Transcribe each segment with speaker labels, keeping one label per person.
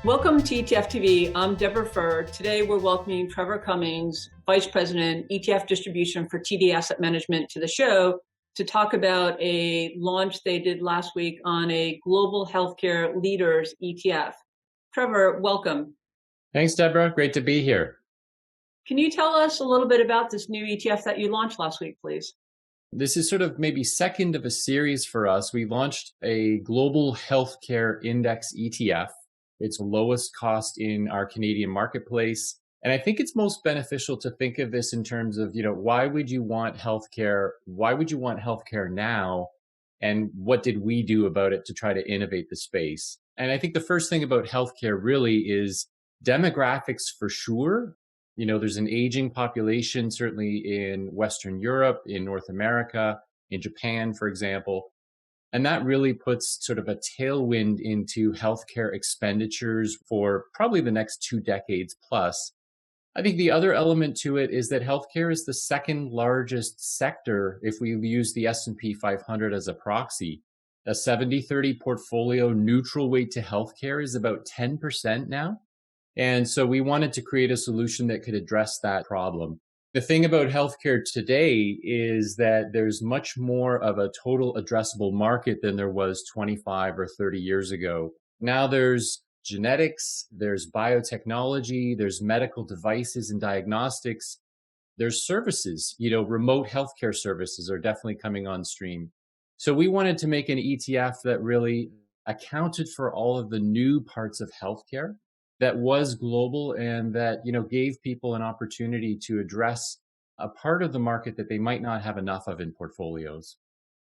Speaker 1: Welcome to ETF TV. I'm Deborah Fuhr. Today we're welcoming Trevor Cummings, Vice President, ETF Distribution for TD Asset Management, to the show to talk about a launch they did last week on a Global Healthcare Leaders ETF. Trevor, welcome.
Speaker 2: Thanks, Deborah. Great to be here.
Speaker 1: Can you tell us a little bit about this new ETF that you launched last week, please?
Speaker 2: This is sort of maybe second of a series for us. We launched a Global Healthcare Index ETF. It's lowest cost in our Canadian marketplace. And I think it's most beneficial to think of this in terms of, why would you want healthcare? Why would you want healthcare now? And what did we do about it to try to innovate the space? And I think the first thing about healthcare really is demographics for sure. There's an aging population, certainly in Western Europe, in North America, in Japan, for example. And that really puts sort of a tailwind into healthcare expenditures for probably the next 2 decades plus. I think the other element to it is that healthcare is the second largest sector if we use the S&P 500 as a proxy. A 70-30 portfolio neutral weight to healthcare is about 10% now. And so we wanted to create a solution that could address that problem. The thing about healthcare today is that there's much more of a total addressable market than there was 25 or 30 years ago. Now there's genetics, there's biotechnology, there's medical devices and diagnostics, there's services, remote healthcare services are definitely coming on stream. So we wanted to make an ETF that really accounted for all of the new parts of healthcare, that was global, and that, gave people an opportunity to address a part of the market that they might not have enough of in portfolios.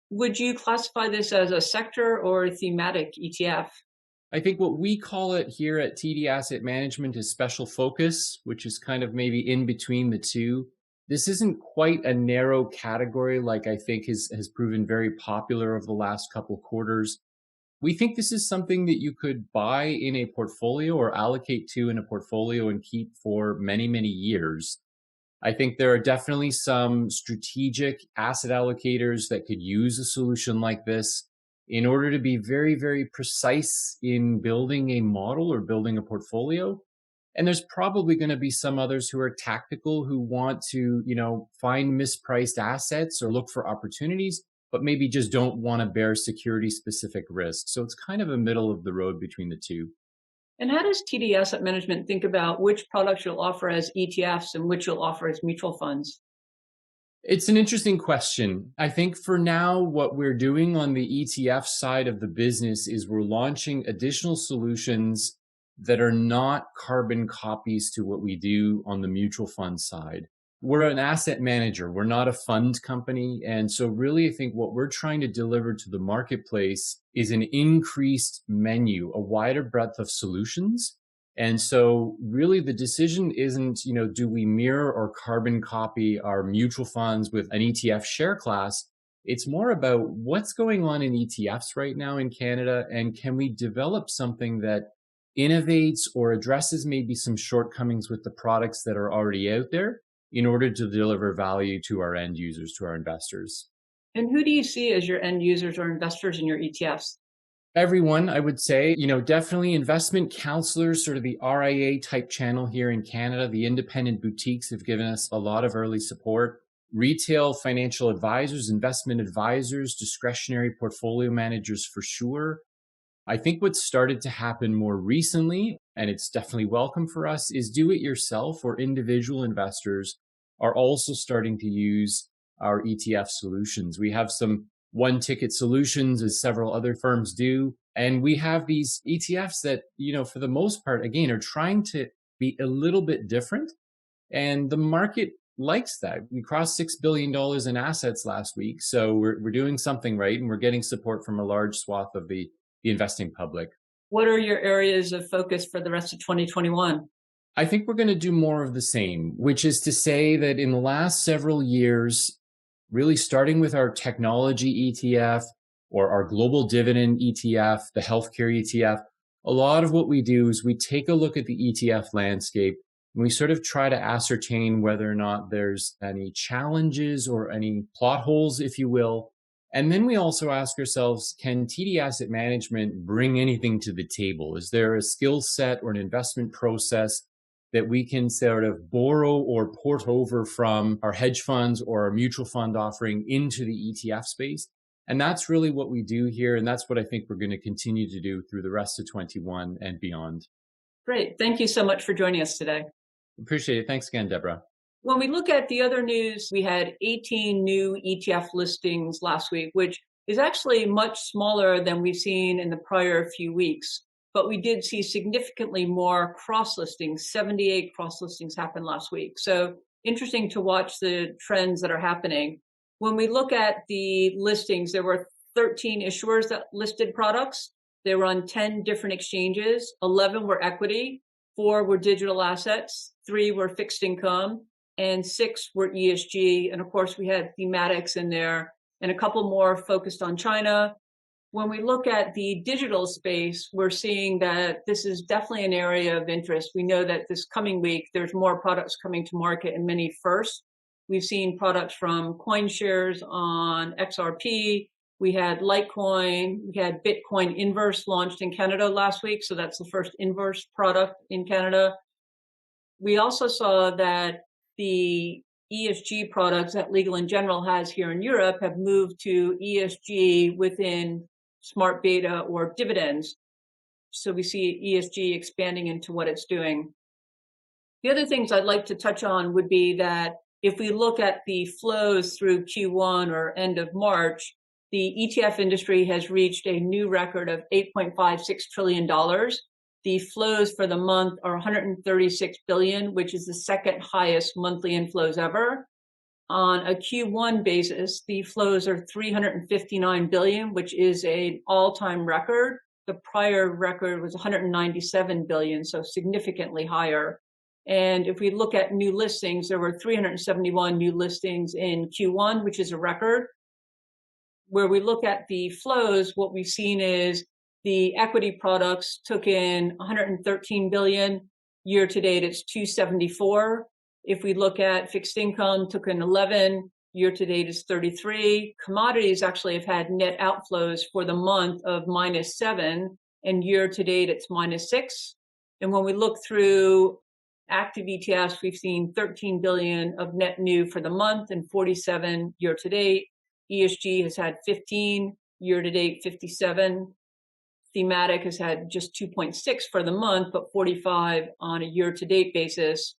Speaker 1: Would you classify this as a sector or a thematic ETF?
Speaker 2: I think what we call it here at TD Asset Management is special focus, which is kind of maybe in between the two. This isn't quite a narrow category like I think has proven very popular over the last couple quarters. We think this is something that you could buy in a portfolio or allocate to in a portfolio and keep for many, many years. I think there are definitely some strategic asset allocators that could use a solution like this in order to be very, very precise in building a model or building a portfolio. And there's probably going to be some others who are tactical, who want to, find mispriced assets or look for opportunities, but maybe just don't want to bear security-specific risk. So it's kind of a middle of the road between the two.
Speaker 1: And how does TD Asset Management think about which products you'll offer as ETFs and which you'll offer as mutual funds?
Speaker 2: It's an interesting question. I think for now, what we're doing on the ETF side of the business is we're launching additional solutions that are not carbon copies to what we do on the mutual fund side. We're an asset manager. We're not a fund company. And so really, I think what we're trying to deliver to the marketplace is an increased menu, a wider breadth of solutions. And so really the decision isn't, do we mirror or carbon copy our mutual funds with an ETF share class? It's more about what's going on in ETFs right now in Canada, and can we develop something that innovates or addresses maybe some shortcomings with the products that are already out there, in order to deliver value to our end users, to our investors.
Speaker 1: And who do you see as your end users or investors in your ETFs?
Speaker 2: Everyone, I would say, definitely investment counselors, sort of the RIA type channel here in Canada. The independent boutiques have given us a lot of early support. Retail financial advisors, investment advisors, discretionary portfolio managers for sure. I think what's started to happen more recently, and it's definitely welcome for us, is do-it-yourself or individual investors are also starting to use our ETF solutions. We have some one-ticket solutions, as several other firms do, and we have these ETFs that, for the most part, again, are trying to be a little bit different, and the market likes that. We crossed $6 billion in assets last week, so we're doing something right, and we're getting support from a large swath of the investing public.
Speaker 1: What are your areas of focus for the rest of 2021?
Speaker 2: I think we're going to do more of the same, which is to say that in the last several years, really starting with our technology ETF or our global dividend ETF, the healthcare ETF, a lot of what we do is we take a look at the ETF landscape and we sort of try to ascertain whether or not there's any challenges or any plot holes, if you will, And then we also ask ourselves, can TD Asset Management bring anything to the table? Is there a skill set or an investment process that we can sort of borrow or port over from our hedge funds or our mutual fund offering into the ETF space? And that's really what we do here. And that's what I think we're going to continue to do through the rest of 21 and beyond.
Speaker 1: Great. Thank you so much for joining us today.
Speaker 2: Appreciate it. Thanks again, Deborah.
Speaker 1: When we look at the other news, we had 18 new ETF listings last week, which is actually much smaller than we've seen in the prior few weeks. But we did see significantly more cross listings. 78 cross listings happened last week. So interesting to watch the trends that are happening. When we look at the listings, there were 13 issuers that listed products. They were on 10 different exchanges. 11 were equity, 4 were digital assets, 3 were fixed income, and 6 were ESG. And of course, we had thematics in there and a couple more focused on China. When we look at the digital space, we're seeing that this is definitely an area of interest. We know that this coming week, there's more products coming to market and many first. We've seen products from CoinShares on XRP. We had Litecoin. We had Bitcoin Inverse launched in Canada last week. So that's the first inverse product in Canada. We also saw that the ESG products that Legal & General has here in Europe have moved to ESG within smart beta or dividends. So we see ESG expanding into what it's doing. The other things I'd like to touch on would be that if we look at the flows through Q1 or end of March, the ETF industry has reached a new record of $8.56 trillion. The flows for the month are 136 billion, which is the second highest monthly inflows ever. On a Q1 basis, the flows are 359 billion, which is an all-time record. The prior record was 197 billion, so significantly higher. And if we look at new listings, there were 371 new listings in Q1, which is a record. Where we look at the flows, what we've seen is the equity products took in 113 billion. Year to date, it's 274. If we look at fixed income, took in 11. Year to date is 33. Commodities actually have had net outflows for the month of -7, and year to date it's -6. And when we look through active ETFs, we've seen 13 billion of net new for the month and 47 year to date. ESG has had 15, year to date 57. Thematic has had just 2.6 for the month, but 45 on a year to date basis.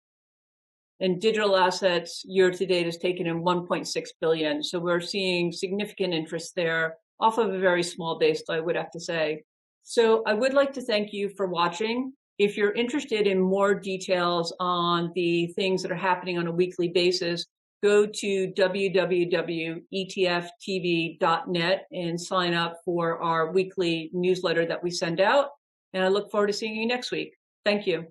Speaker 1: And digital assets year to date has taken in 1.6 billion. So we're seeing significant interest there off of a very small base, I would have to say. So I would like to thank you for watching. If you're interested in more details on the things that are happening on a weekly basis, go to www.etftv.net and sign up for our weekly newsletter that we send out. And I look forward to seeing you next week. Thank you.